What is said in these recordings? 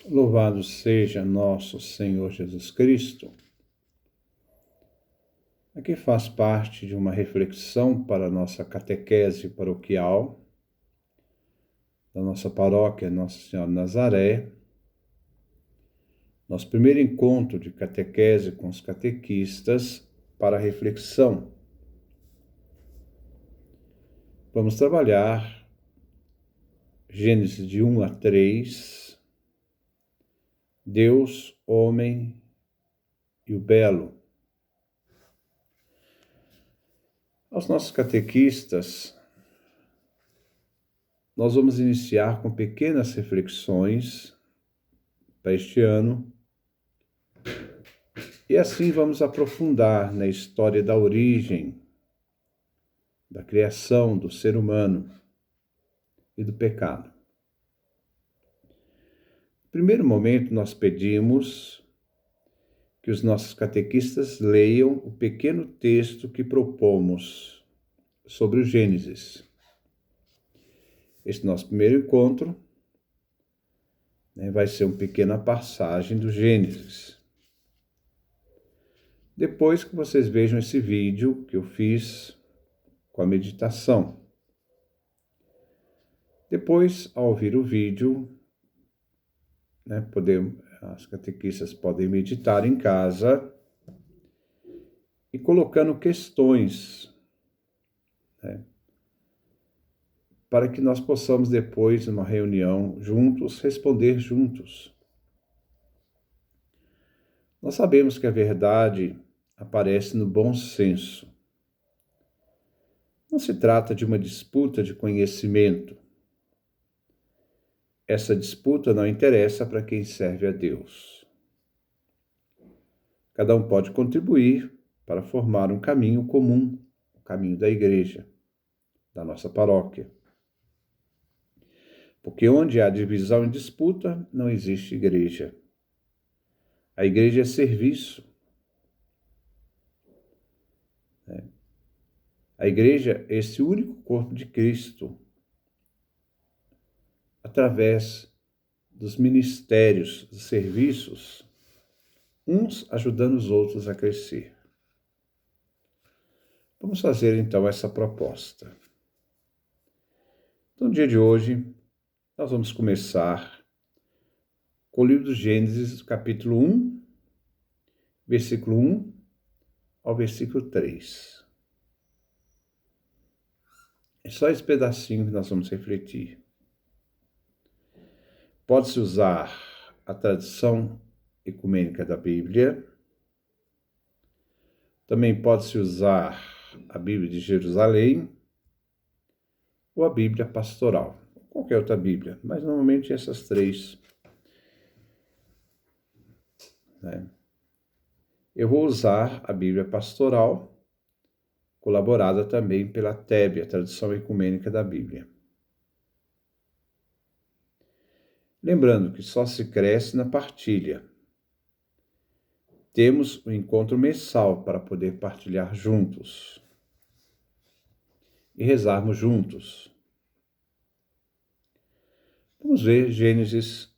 Louvado seja nosso Senhor Jesus Cristo. Aqui faz parte de uma reflexão para a nossa catequese paroquial, da nossa paróquia Nossa Senhora de Nazaré, nosso primeiro encontro de catequese com os catequistas para a reflexão. Vamos trabalhar Gênesis de 1 a 3, Deus, homem e o belo. Aos nossos catequistas, nós vamos iniciar com pequenas reflexões para este ano e assim vamos aprofundar na história da origem, da criação do ser humano e do pecado. No primeiro momento, nós pedimos que os nossos catequistas leiam o pequeno texto que propomos sobre o Gênesis. Este nosso primeiro encontro vai ser uma pequena passagem do Gênesis. Depois que vocês vejam esse vídeo que eu fiz com a meditação. Depois, ao ouvir o vídeo, as catequistas podem meditar em casa e colocando questões, para que nós possamos depois, numa reunião juntos, responder juntos. Nós sabemos que a verdade aparece no bom senso. Não se trata de uma disputa de conhecimento. Essa disputa não interessa para quem serve a Deus. Cada um pode contribuir para formar um caminho comum, o caminho da igreja, da nossa paróquia. Porque onde há divisão e disputa, não existe igreja. A igreja é serviço. A igreja é esse único corpo de Cristo, através dos ministérios, dos serviços, uns ajudando os outros a crescer. Vamos fazer então essa proposta. Então, no dia de hoje, nós vamos começar com o livro do Gênesis, capítulo 1, versículo 1 ao versículo 3. É só esse pedacinho que nós vamos refletir. Pode-se usar a tradução ecumênica da Bíblia. Também pode-se usar a Bíblia de Jerusalém ou a Bíblia pastoral. Qualquer outra Bíblia, mas normalmente essas três. Eu vou usar a Bíblia pastoral, colaborada também pela TEB, a tradução ecumênica da Bíblia. Lembrando que só se cresce na partilha. Temos um encontro mensal para poder partilhar juntos e rezarmos juntos. Vamos ver Gênesis,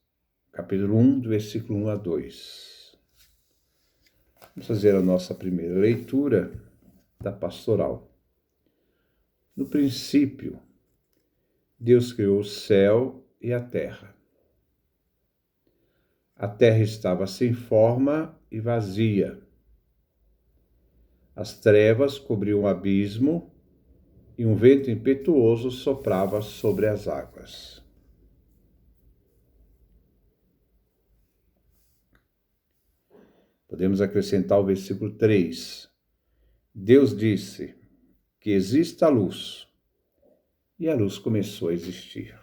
capítulo 1, do versículo 1 a 2. Vamos fazer a nossa primeira leitura da pastoral. No princípio, Deus criou o céu e a terra. A terra estava sem forma e vazia. As trevas cobriam o abismo e um vento impetuoso soprava sobre as águas. Podemos acrescentar o versículo 3. Deus disse que exista a luz, e a luz começou a existir.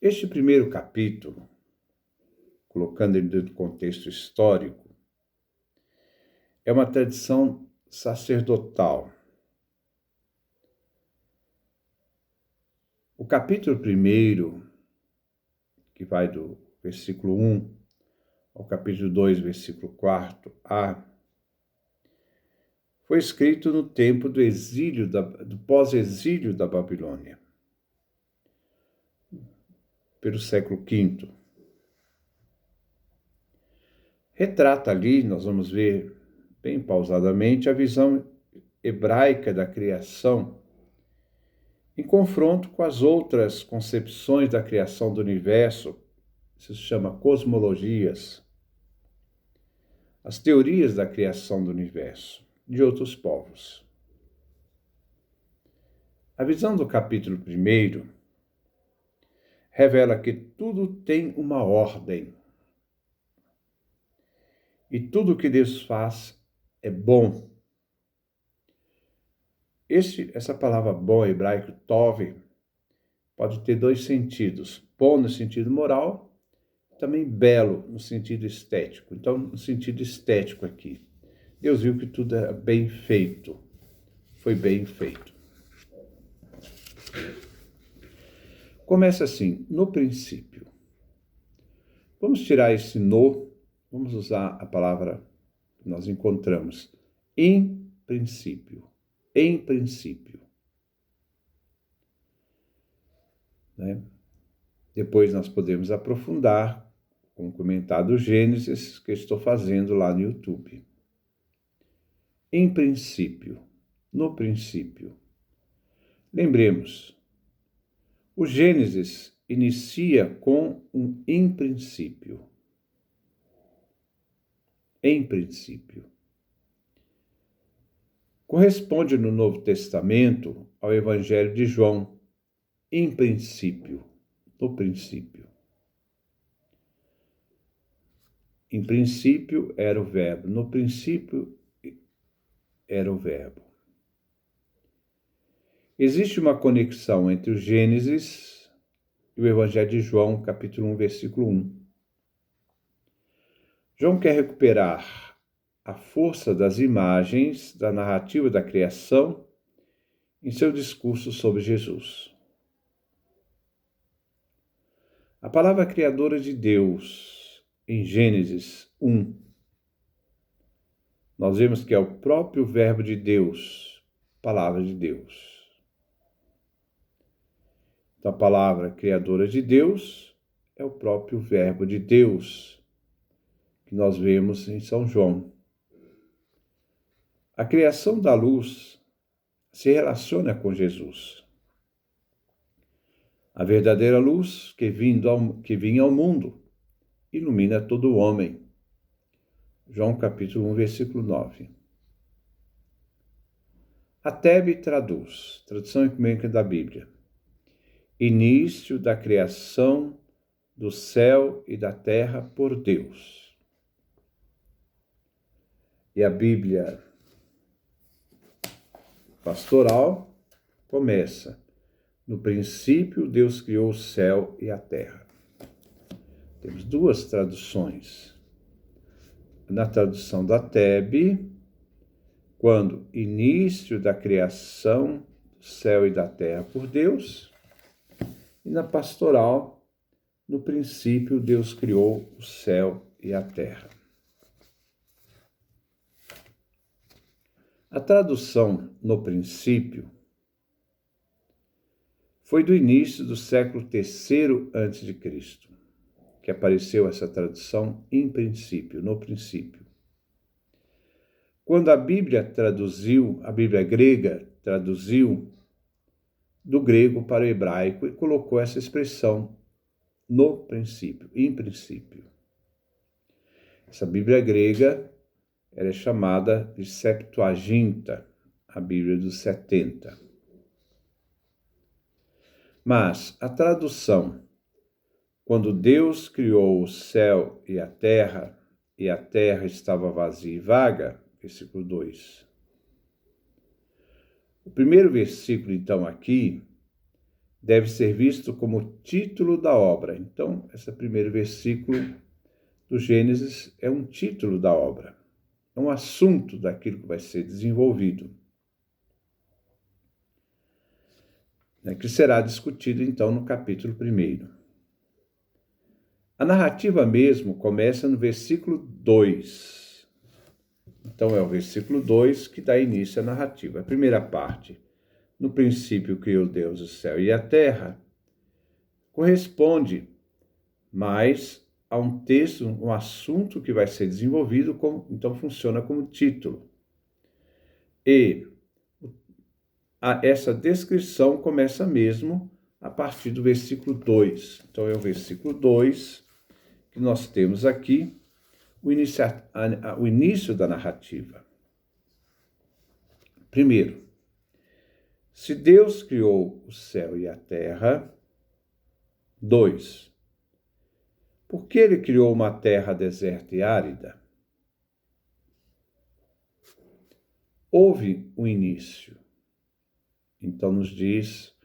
Este primeiro capítulo, colocando ele dentro do contexto histórico, é uma tradição sacerdotal. O capítulo 1, que vai do versículo 1 ao capítulo 2, versículo 4a, foi escrito no tempo do exílio, do pós-exílio da Babilônia. pelo século V. Retrata ali, nós vamos ver bem pausadamente, a visão hebraica da criação em confronto com as outras concepções da criação do universo, isso se chama cosmologias, as teorias da criação do universo de outros povos. A visão do capítulo 1 revela que tudo tem uma ordem e tudo que Deus faz é bom. Essa palavra bom em hebraico, tov, pode ter dois sentidos. Bom no sentido moral, também belo no sentido estético. Então, no sentido estético aqui, Deus viu que tudo era bem feito. Foi bem feito. Começa assim, no princípio. Vamos tirar esse no, vamos usar a palavra que nós encontramos. Em princípio. Em princípio. Né? Depois nós podemos aprofundar com o comentário do Gênesis que eu estou fazendo lá no YouTube. Em princípio. No princípio. Lembremos, o Gênesis inicia com um em princípio. Em princípio. Corresponde no Novo Testamento ao Evangelho de João, em princípio, no princípio. Em princípio era o Verbo, no princípio era o Verbo. Existe uma conexão entre o Gênesis e o Evangelho de João, capítulo 1, versículo 1. João quer recuperar a força das imagens da narrativa da criação em seu discurso sobre Jesus. A palavra criadora de Deus, em Gênesis 1, nós vemos que é o próprio Verbo de Deus, palavra de Deus. Então, a palavra criadora de Deus é o próprio Verbo de Deus, que nós vemos em São João. A criação da luz se relaciona com Jesus. A verdadeira luz que vinha ao mundo ilumina todo o homem. João capítulo 1, versículo 9. A Tebe traduz, tradução ecumênica da Bíblia, início da criação do céu e da terra por Deus. E a Bíblia pastoral começa: no princípio Deus criou o céu e a terra. Temos duas traduções. Na tradução da Tebe, quando início da criação do céu e da terra por Deus, e na pastoral, no princípio Deus criou o céu e a terra. A tradução no princípio foi do início do século III a.C., que apareceu essa tradução em princípio, no princípio. Quando a Bíblia grega traduziu do grego para o hebraico e colocou essa expressão no princípio, em princípio. Essa Bíblia grega ela é chamada de Septuaginta, a Bíblia dos 70. Mas a tradução, quando Deus criou o céu e a terra estava vazia e vaga, versículo 2. O primeiro versículo, então, aqui, deve ser visto como título da obra. Então, esse primeiro versículo do Gênesis é um título da obra. É um assunto daquilo que vai ser desenvolvido, que será discutido, então, no capítulo 1. A narrativa mesmo começa no versículo 2. Então, é o versículo 2 que dá início à narrativa. A primeira parte, no princípio criou Deus o céu e a terra, corresponde mais a um texto, um assunto que vai ser desenvolvido, então funciona como título. E essa descrição começa mesmo a partir do versículo 2. Então é o versículo 2 que nós temos aqui, o início da narrativa. Primeiro, se Deus criou o céu e a terra. 2. Por que ele criou uma terra deserta e árida? Houve um início. Então nos diz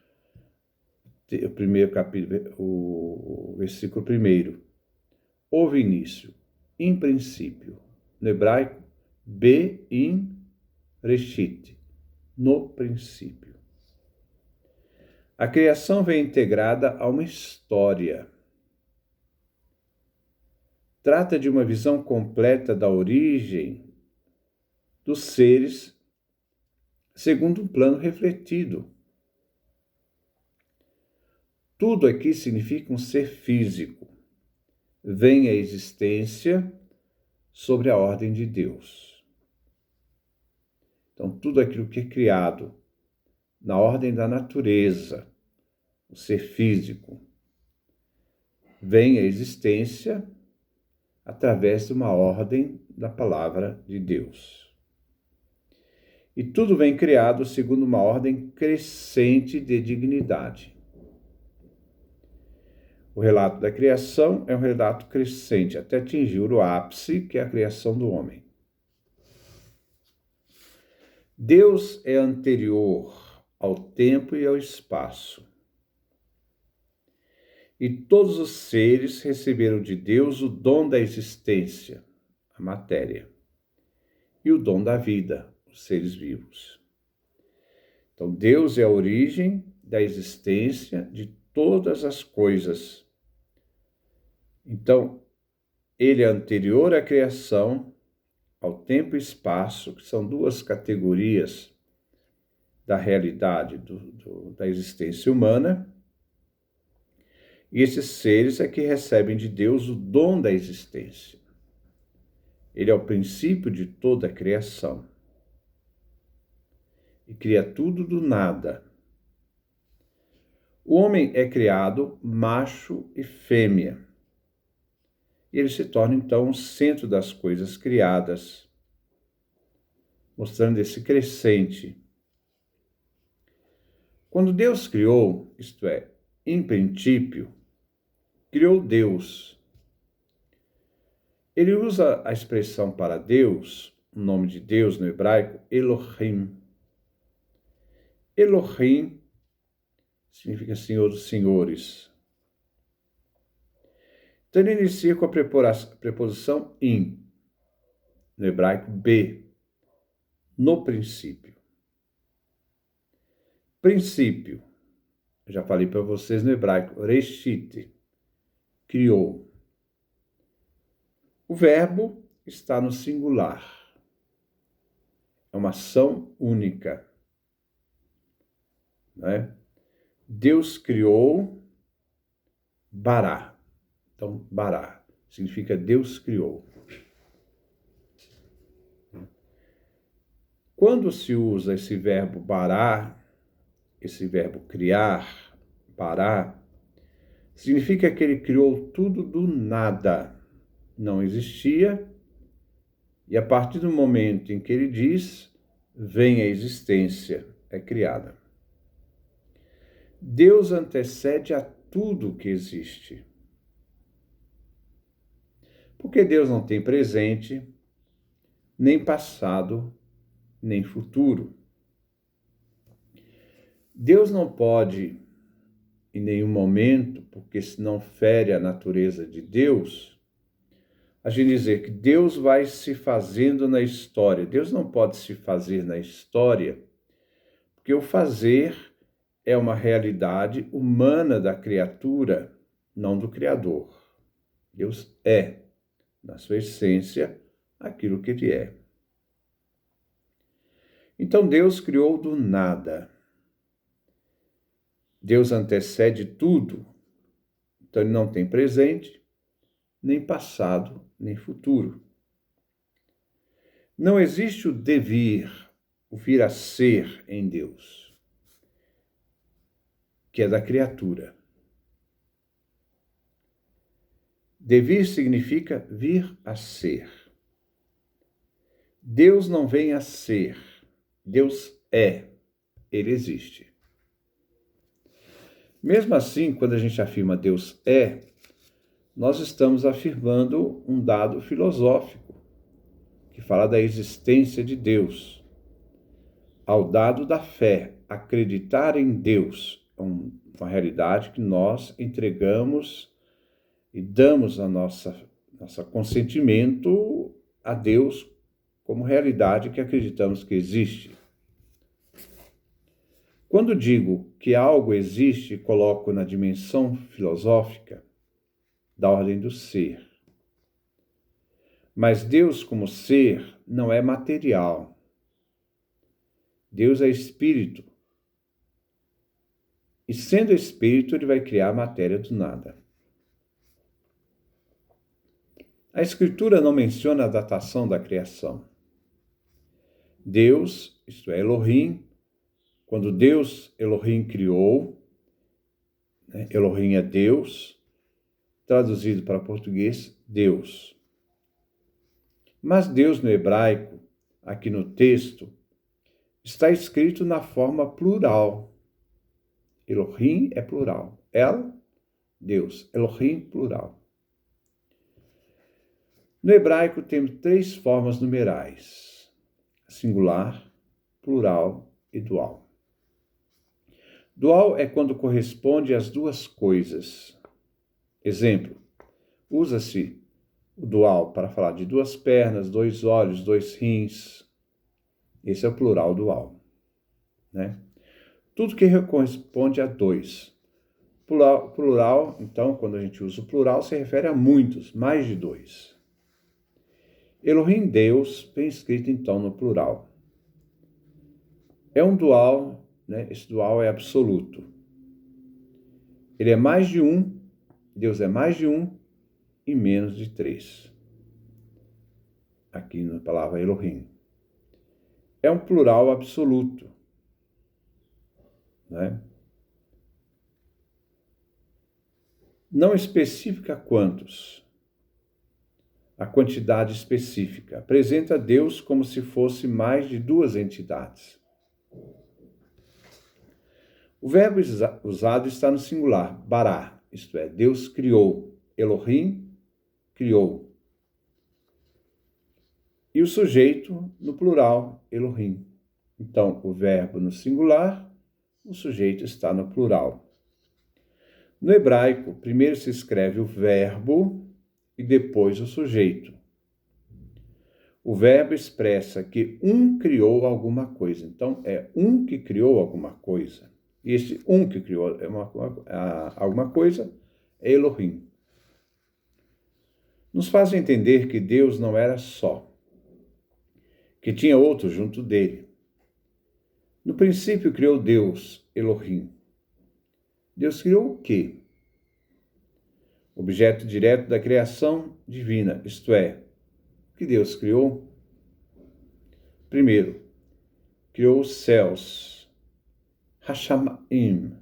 o primeiro capítulo, o versículo 1. Houve início, em princípio. No hebraico, Be'in Reshit, no princípio. A criação vem integrada a uma história. Trata de uma visão completa da origem dos seres, segundo um plano refletido. Tudo aqui significa um ser físico. Vem à existência sobre a ordem de Deus. Então, tudo aquilo que é criado na ordem da natureza, o ser físico, vem à existência através de uma ordem da palavra de Deus. E tudo vem criado segundo uma ordem crescente de dignidade. O relato da criação é um relato crescente, até atingir o ápice, que é a criação do homem. Deus é anterior ao tempo e ao espaço. E todos os seres receberam de Deus o dom da existência, a matéria, e o dom da vida, os seres vivos. Então, Deus é a origem da existência de todas as coisas. Então, ele é anterior à criação, ao tempo e espaço, que são duas categorias da realidade da existência humana. E esses seres é que recebem de Deus o dom da existência. Ele é o princípio de toda a criação. E cria tudo do nada. O homem é criado macho e fêmea. E ele se torna, então, o centro das coisas criadas, mostrando esse crescente. Quando Deus criou, isto é, em princípio, criou Deus. Ele usa a expressão para Deus, o nome de Deus no hebraico, Elohim. Elohim significa Senhor dos Senhores. Então ele inicia com a preposição in, no hebraico be, no princípio. Princípio, eu já falei para vocês no hebraico, reshit, criou. O verbo está no singular. É uma ação única. Né? Deus criou bará. Então, bará significa Deus criou. Quando se usa esse verbo bará, esse verbo criar, bará, significa que ele criou tudo do nada. Não existia, e a partir do momento em que ele diz, vem a existência, é criada. Deus antecede a tudo que existe. Porque Deus não tem presente, nem passado, nem futuro. Deus não pode, em nenhum momento, porque senão fere a natureza de Deus, a gente dizer que Deus vai se fazendo na história. Deus não pode se fazer na história, porque o fazer é uma realidade humana da criatura, não do Criador. Deus é, na sua essência, aquilo que ele é. Então Deus criou do nada. Deus antecede tudo. Então ele não tem presente, nem passado, nem futuro. Não existe o devir, o vir a ser em Deus, que é da criatura. Devir significa vir a ser. Deus não vem a ser, Deus é, ele existe. Mesmo assim, quando a gente afirma Deus é, nós estamos afirmando um dado filosófico, que fala da existência de Deus. Ao dado da fé, acreditar em Deus é uma realidade que nós entregamos e damos a nosso consentimento a Deus como realidade que acreditamos que existe. Quando digo que algo existe, coloco na dimensão filosófica da ordem do ser. Mas Deus, como ser, não é material. Deus é espírito. E sendo espírito, ele vai criar a matéria do nada. A Escritura não menciona a datação da criação. Deus, isto é, Elohim, quando Deus, Elohim, criou, né? Elohim é Deus, traduzido para português, Deus. Mas Deus no hebraico, aqui no texto, está escrito na forma plural. Elohim é plural. El, Deus. Elohim, plural. No hebraico temos 3 formas numerais: singular, plural e dual. Dual é quando corresponde às duas coisas. Exemplo, usa-se o dual para falar de 2 pernas, 2 olhos, 2 rins. Esse é o plural dual, né? Tudo que corresponde a 2. Plural, então, quando a gente usa o plural, se refere a muitos, mais de 2. Elohim, Deus, bem escrito então no plural. É um dual, né? Esse dual é absoluto. Ele é mais de um, Deus é mais de um e menos de 3. Aqui na palavra Elohim. É um plural absoluto, né? Não especifica quantos. A quantidade específica. Apresenta Deus como se fosse mais de 2 entidades. O verbo usado está no singular, bará, isto é, Deus criou. Elohim criou. E o sujeito no plural, Elohim. Então, o verbo no singular, o sujeito está no plural. No hebraico, primeiro se escreve o verbo e depois o sujeito. O verbo expressa que um criou alguma coisa. Então, é um que criou alguma coisa. E esse um que criou alguma coisa é Elohim. Nos faz entender que Deus não era só, que tinha outro junto dele. No princípio criou Deus, Elohim. Deus criou o quê? Objeto direto da criação divina, isto é, o que Deus criou? Primeiro, criou os céus, Hashamayim,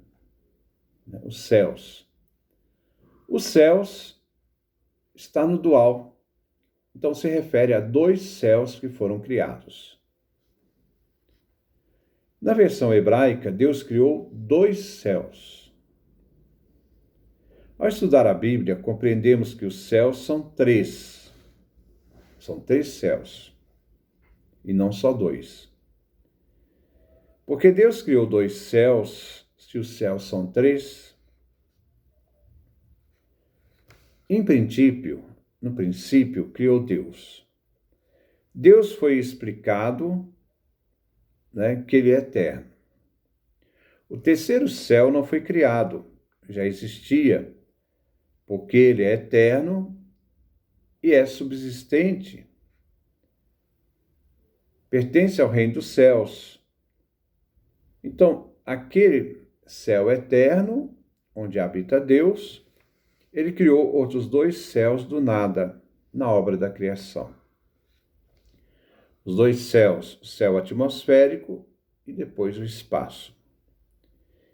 os céus. Os céus está no dual, então se refere a 2 céus que foram criados. Na versão hebraica, Deus criou 2 céus. Ao estudar a Bíblia, compreendemos que os céus são 3. São 3 céus, e não só 2. Porque Deus criou 2 céus, se os céus são 3. No princípio, criou Deus. Deus foi explicado, né, que ele é eterno. O terceiro céu não foi criado, já existia, porque ele é eterno e é subsistente. Pertence ao reino dos céus. Então, aquele céu eterno, onde habita Deus, Ele criou outros 2 céus do nada, na obra da criação. Os 2 céus, o céu atmosférico e depois o espaço.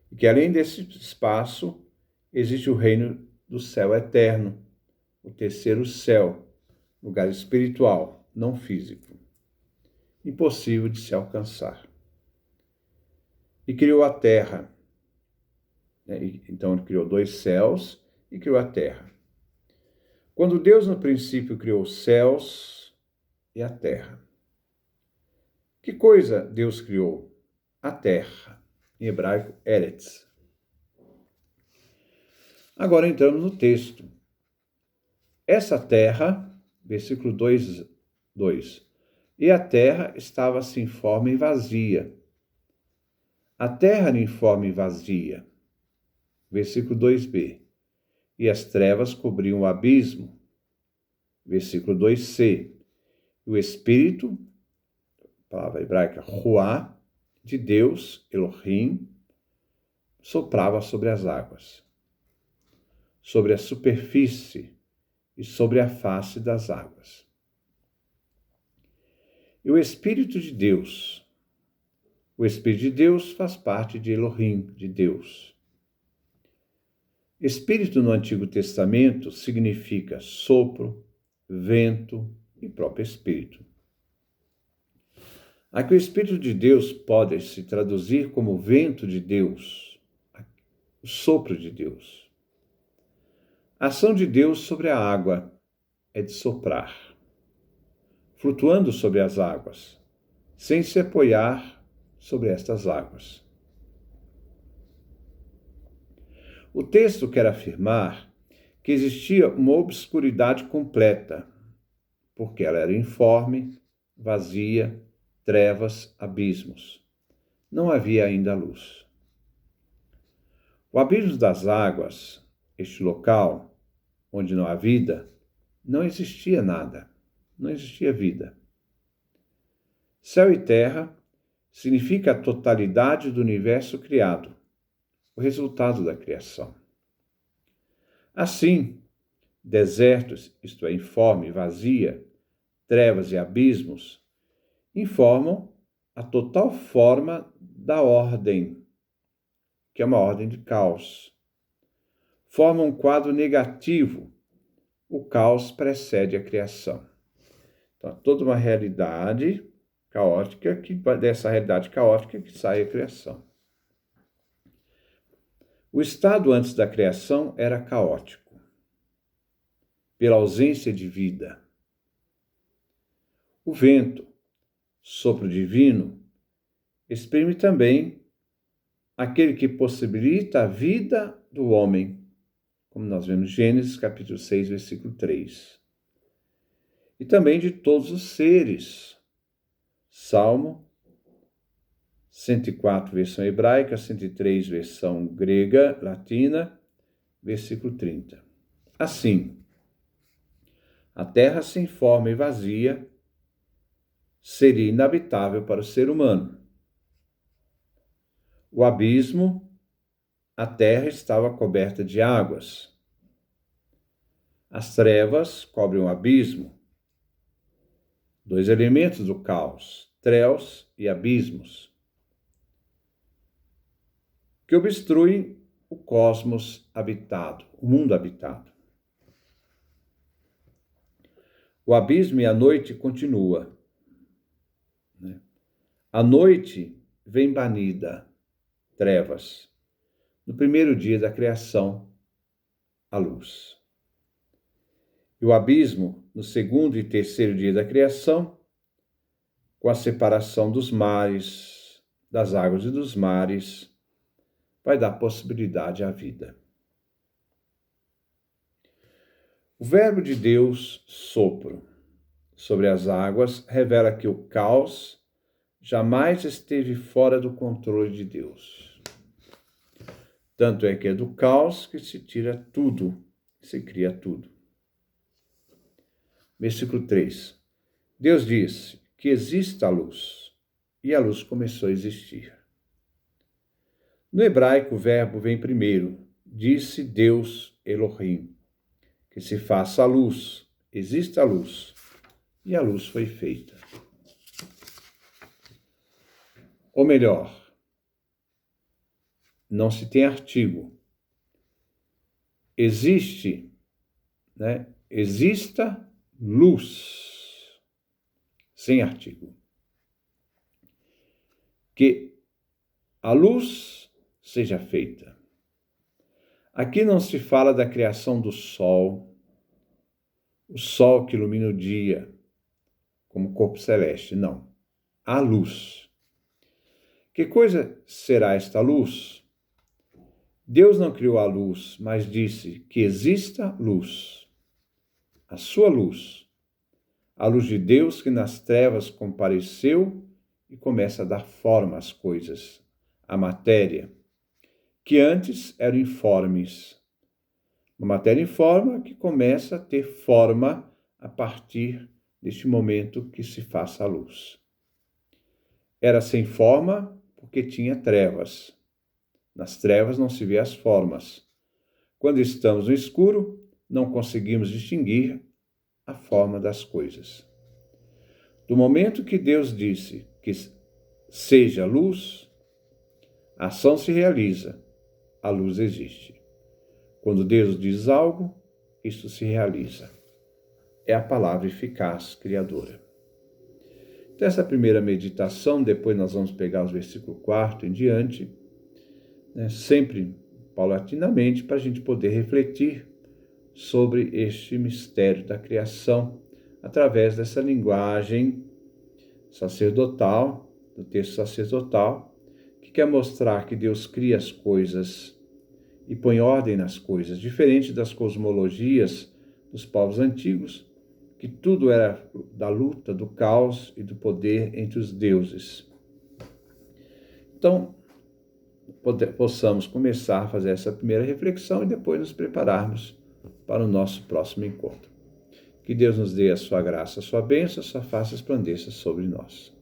E que além desse espaço, existe o reino do céu eterno, o terceiro céu, lugar espiritual, não físico, impossível de se alcançar. E criou a terra. Então ele criou 2 céus e criou a terra. Quando Deus no princípio criou os céus e a terra. Que coisa Deus criou? A terra, em hebraico, Eretz. Agora entramos no texto. Essa terra, versículo 2, e a terra estava sem forma e vazia. A terra era informe e vazia. Versículo 2b. E as trevas cobriam o abismo. Versículo 2c. O Espírito, palavra hebraica, Ruá, de Deus, Elohim, soprava sobre as águas, sobre a superfície e sobre a face das águas. E o Espírito de Deus faz parte de Elohim, de Deus. Espírito no Antigo Testamento significa sopro, vento e próprio Espírito. Aqui o Espírito de Deus pode se traduzir como vento de Deus, o sopro de Deus. A ação de Deus sobre a água é de soprar, flutuando sobre as águas, sem se apoiar sobre estas águas. O texto quer afirmar que existia uma obscuridade completa, porque ela era informe, vazia, trevas, abismos. Não havia ainda luz. O abismo das águas, este local onde não há vida, não existia nada, não existia vida. Céu e terra significa a totalidade do universo criado, o resultado da criação. Assim, desertos, isto é, informe, vazia, trevas e abismos, informam a total forma da ordem, que é uma ordem de caos. Formam um quadro negativo. O caos precede a criação. Então, toda uma realidade caótica, dessa realidade caótica que sai a criação. O estado antes da criação era caótico, pela ausência de vida. O vento, sopro divino, exprime também aquele que possibilita a vida do homem, como nós vemos em Gênesis capítulo 6, versículo 3. E também de todos os seres. Salmo 104, versão hebraica, 103, versão grega, latina, versículo 30. Assim, a terra sem forma e vazia seria inabitável para o ser humano. O abismo, a terra estava coberta de águas. As trevas cobrem o abismo. 2 elementos do caos, trevas e abismos, que obstruem o cosmos habitado, o mundo habitado. O abismo e a noite continua. A noite vem banida, trevas. No primeiro dia da criação, a luz. E o abismo, no segundo e terceiro dia da criação, com a separação dos mares, das águas e dos mares, vai dar possibilidade à vida. O verbo de Deus, sopro, sobre as águas, revela que o caos jamais esteve fora do controle de Deus. Tanto é que é do caos que se tira tudo, se cria tudo. Versículo 3. Deus disse que exista a luz, e a luz começou a existir. No hebraico, o verbo vem primeiro. Disse Deus, Elohim. que se faça a luz, exista a luz, e a luz foi feita. Ou melhor, não se tem artigo. Existe, exista luz, sem artigo. Que a luz seja feita. Aqui não se fala da criação do sol, o sol que ilumina o dia, como corpo celeste, não. A luz. Que coisa será esta luz? Deus não criou a luz, mas disse que exista luz. A sua luz. A luz de Deus que nas trevas compareceu e começa a dar forma às coisas, à matéria, que antes eram informes. Uma matéria informe que começa a ter forma a partir deste momento que se faça a luz. Era sem forma porque tinha trevas. Nas trevas não se vê as formas. Quando estamos no escuro, não conseguimos distinguir a forma das coisas. Do momento que Deus disse que seja luz, a ação se realiza, a luz existe. Quando Deus diz algo, isso se realiza. É a palavra eficaz, criadora. Então, essa primeira meditação, depois nós vamos pegar os versículos 4 em diante, sempre paulatinamente, para a gente poder refletir sobre este mistério da criação, através dessa linguagem sacerdotal, do texto sacerdotal, que quer mostrar que Deus cria as coisas e põe ordem nas coisas, diferente das cosmologias dos povos antigos, que tudo era da luta, do caos e do poder entre os deuses. Então, possamos começar a fazer essa primeira reflexão e depois nos prepararmos para o nosso próximo encontro. Que Deus nos dê a sua graça, a sua bênção, a sua face resplandeça sobre nós.